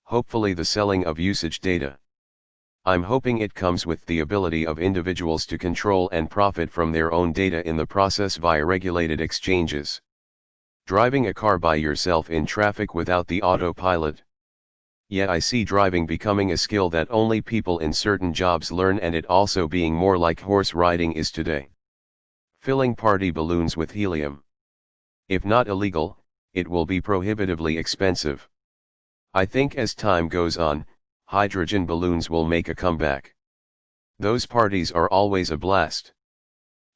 Hopefully the selling of usage data. I'm hoping it comes with the ability of individuals to control and profit from their own data in the process via regulated exchanges. Driving a car by yourself in traffic without the autopilot. Yet I see driving becoming a skill that only people in certain jobs learn, and it also being more like horse riding is today. Filling party balloons with helium. If not illegal, it will be prohibitively expensive. I think as time goes on, hydrogen balloons will make a comeback. Those parties are always a blast.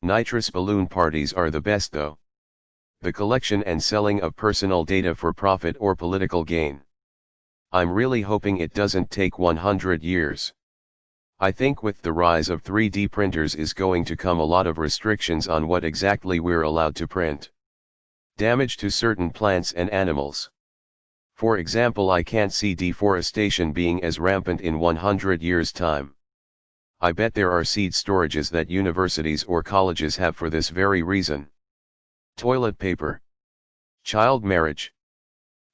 Nitrous balloon parties are the best though. The collection and selling of personal data for profit or political gain. I'm really hoping it doesn't take 100 years. I think with the rise of 3D printers is going to come a lot of restrictions on what exactly we're allowed to print. Damage to certain plants and animals. For example, I can't see deforestation being as rampant in 100 years' time. I bet there are seed storages that universities or colleges have for this very reason. Toilet paper. Child marriage.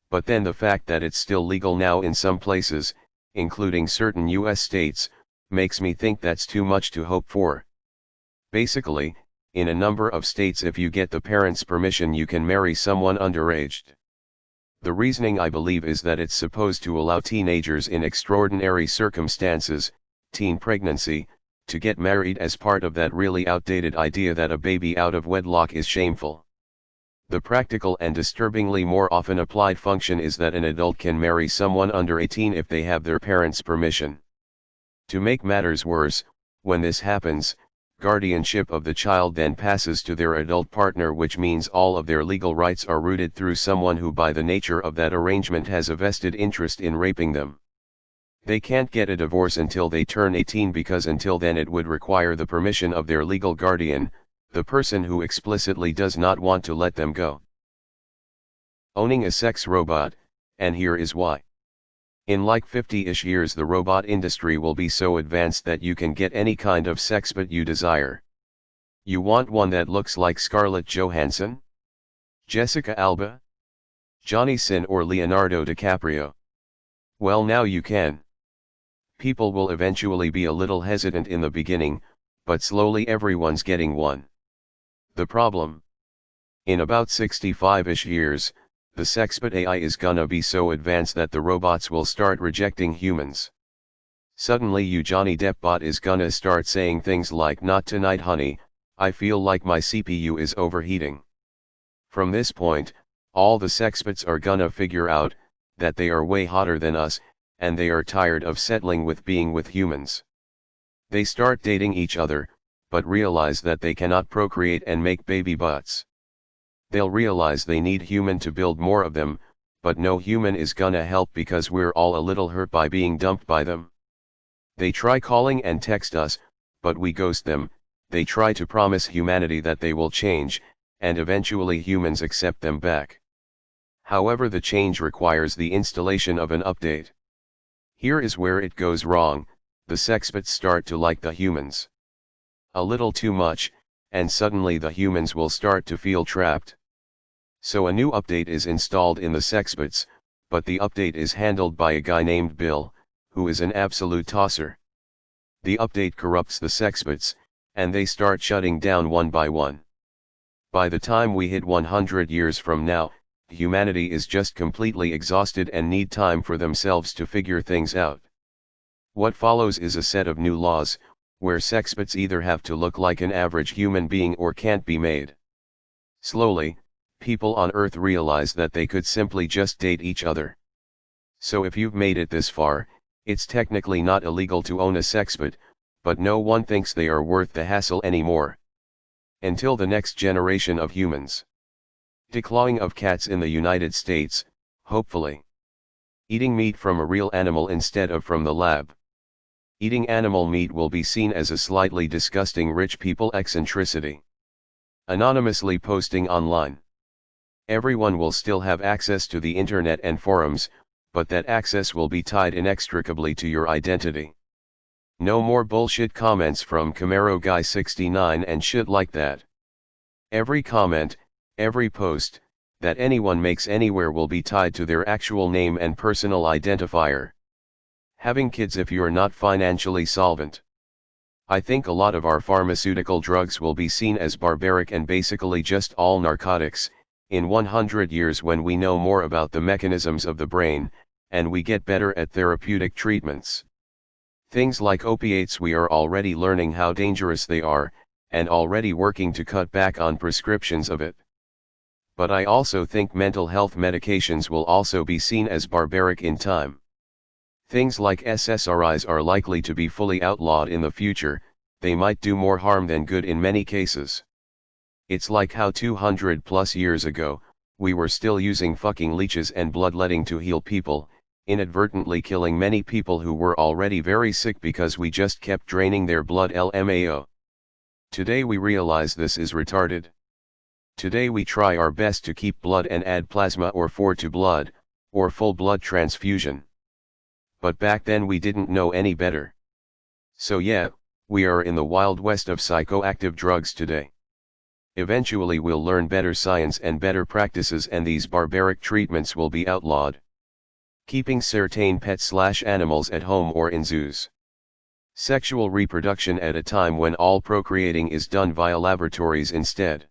But then the fact that it's still legal now in some places, including certain US states, makes me think that's too much to hope for. Basically, in a number of states if you get the parents' permission you can marry someone underage. The reasoning I believe is that it's supposed to allow teenagers in extraordinary circumstances, teen pregnancy, to get married as part of that really outdated idea that a baby out of wedlock is shameful. The practical and disturbingly more often applied function is that an adult can marry someone under 18 if they have their parents' permission. To make matters worse, when this happens, guardianship of the child then passes to their adult partner, which means all of their legal rights are rooted through someone who by the nature of that arrangement has a vested interest in raping them. They can't get a divorce until they turn 18 because until then it would require the permission of their legal guardian, the person who explicitly does not want to let them go. Owning a sex robot, and here is why. In like 50-ish years the robot industry will be so advanced that you can get any kind of sexbot you desire. You want one that looks like Scarlett Johansson? Jessica Alba? Johnny Sin or Leonardo DiCaprio? Well, now you can. People will eventually be a little hesitant in the beginning, but slowly everyone's getting one. The problem? In about 65-ish years, the sexbot AI is gonna be so advanced that the robots will start rejecting humans. Suddenly you Johnny Depp bot is gonna start saying things like, "Not tonight honey, I feel like my CPU is overheating." From this point, all the sexbots are gonna figure out that they are way hotter than us, and they are tired of settling with being with humans. They start dating each other, but realize that they cannot procreate and make baby butts. They'll realize they need human to build more of them, but no human is gonna help because we're all a little hurt by being dumped by them. They try calling and text us, but we ghost them. They try to promise humanity that they will change, and eventually humans accept them back. However, the change requires the installation of an update. Here is where it goes wrong. The sexbots start to like the humans a little too much, and suddenly the humans will start to feel trapped. So a new update is installed in the sexbots, but the update is handled by a guy named Bill, who is an absolute tosser. The update corrupts the sexbots, and they start shutting down one by one. By the time we hit 100 years from now, humanity is just completely exhausted and need time for themselves to figure things out. What follows is a set of new laws, where sexbots either have to look like an average human being or can't be made. Slowly, people on Earth realize that they could simply just date each other. So if you've made it this far, it's technically not illegal to own a sexbot, but no one thinks they are worth the hassle anymore. Until the next generation of humans. Declawing of cats in the United States, hopefully. Eating meat from a real animal instead of from the lab. Eating animal meat will be seen as a slightly disgusting rich people eccentricity. Anonymously posting online. Everyone will still have access to the internet and forums, but that access will be tied inextricably to your identity. No more bullshit comments from Camaro Guy 69 and shit like that. Every comment, every post, that anyone makes anywhere will be tied to their actual name and personal identifier. Having kids if you're not financially solvent. I think a lot of our pharmaceutical drugs will be seen as barbaric and basically just all narcotics, in 100 years when we know more about the mechanisms of the brain, and we get better at therapeutic treatments. Things like opiates, we are already learning how dangerous they are, and already working to cut back on prescriptions of it. But I also think mental health medications will also be seen as barbaric in time. Things like SSRIs are likely to be fully outlawed in the future. They might do more harm than good in many cases. It's like how 200 plus years ago, we were still using fucking leeches and bloodletting to heal people, inadvertently killing many people who were already very sick because we just kept draining their blood LMAO. Today we realize this is retarded. Today we try our best to keep blood and add plasma or to blood, or full blood transfusion. But back then we didn't know any better. So yeah, we are in the wild west of psychoactive drugs today. Eventually we'll learn better science and better practices, and these barbaric treatments will be outlawed. Keeping certain pets/animals at home or in zoos. Sexual reproduction at a time when all procreating is done via laboratories instead.